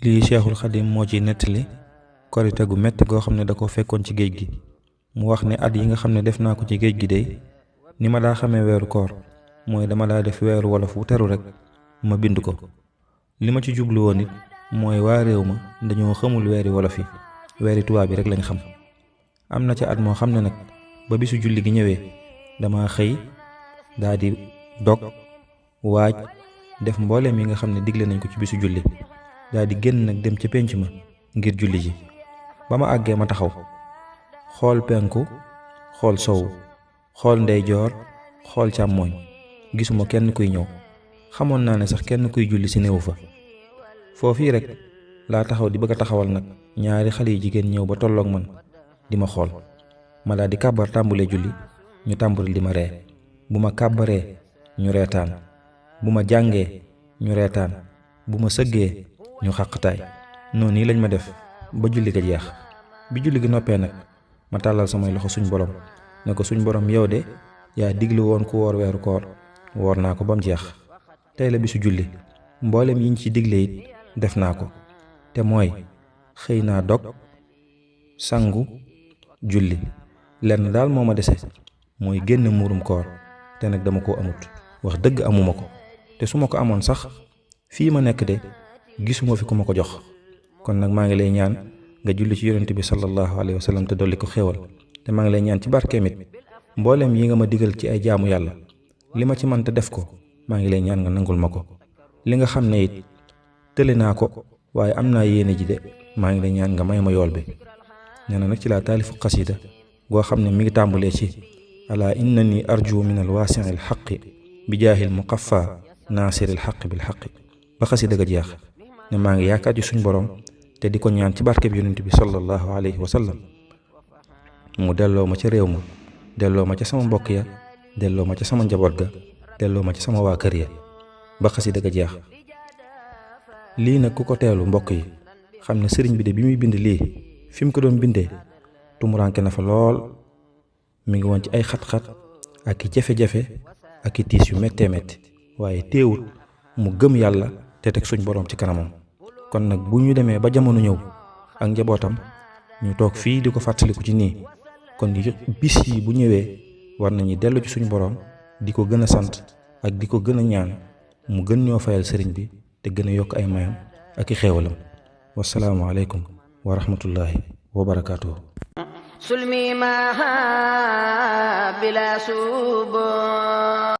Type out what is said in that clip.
lii Cheikhul Khadim moo ci nettali korite gu metti goo xam ne da ko fekkoon ci géej gi. mu wax ne at yi nga xam ne def naa ko ci géej gi dey ni ma daa xamee weeru koor mooy dama daa def weeru wolof wu teru rek ma bind ko. li ma ci jublu woon it mooy waa réew ma dañoo xamul weeri wolof yi weeri tubaab bi rek lañ xam. am na ca at moo xam ne nag ba bisu julli gi ñëwee dama xëy daa di dog waaj def mbooleem yi nga xam ne digle nañ ko ci bisu julli daa di génn nag dem ca pénc ma ngir julli ji. ba ma àggee ma taxaw xool penku xool sowu xool ndeyjoor xool càmmooñ gisuma kenn kuy ñëw. xamoon naa ne sax kenn kuy julli si néewu fa. foofii rek laa taxaw di bëgg a taxawal nag ñaari xale yu jigéen ñëw ba tolloog man di ma xool. ma daal di kàbbar tàmbulee julli ñu tàmbali di ma ree. bu ma kàbbaree ñu reetaan, bu ma jàngee ñu reetaan, bu ma sëggee ñu xàqtaay. noonu nii lañ ma def ba julli ga jeex. bi julli gi noppee nag ma tàllal samay loxo suñ borom ne ko suñ borom yow de yaa digle woon ku woor weeru koor woor naa ko ba mu jeex. tey la bisu julli mboolem yiñ ci digle it def naa ko te mooy xëy naa dog sangu julli. lenn daal moo ma dese mooy génn muurum koor te nag dama koo amut. wax dëgg amuma ko te su ma ko amoon sax fii ma nekk de gisuma fi ku ma ko jox. kon nag maa ngi lay ñaan nga julli ci yonent bi sallallahu alayhi wa sallam te dolli ko xéewal. te maa ngi lay ñaan ci barkeem it mboolem yi nga ma digal ci ay jaamu yàlla li ma ci mën te def ko maa ngi lay ñaan nga nangul ma ko. li nga xam ne it tële naa ko waaye am naa yéene ji de maa ngi lay ñaan nga may ma yool bi. nee na nag ci laa taalifu xasida goo xam ne mi ngi tàmbulee ci ala innani arju min al waasi'i al xaqi bi jaahil muqaffa naasiril xaqi bil xaqi ba xasida ga jeex. ne maa ngi yaakaar ci suñ borom te di ko ñaan ci barkeb yonent bi sallallahu alayhi wa sallam mu delloo ma ca réew ma, delloo ma ca sama mbokk ya, delloo ma ca sama njaboot ga, delloo ma ca sama waa kër ya ba xasida ga jeex. lii nag ku ko teelu mbokk yi xam ne sëriñ bi de bi muy bind lii fi mu ko doon bindee tumuranke na fa lool. mi ngi woon ci ay xat-xat ak i jafe-jafe ak i tiis yu méttee métti waaye teewul mu gëm yàlla te teg suñ boroom ci kanamam. kon nag bu ñu demee ba jamono ñëw ak njabootam ñu toog fii di ko fàttaliku ci nii kon bis yi bu ñëwee war nañu dellu ci suñ boroom di ko gën a sant ak di ko gën a ñaan mu gën ñoo fayal sëriñ bi te gën a yokk ay mayam ak i xéewalam. wasalaamu aleykum wa rahmatullahi wa barakaatuhu. sulmi maha bila subo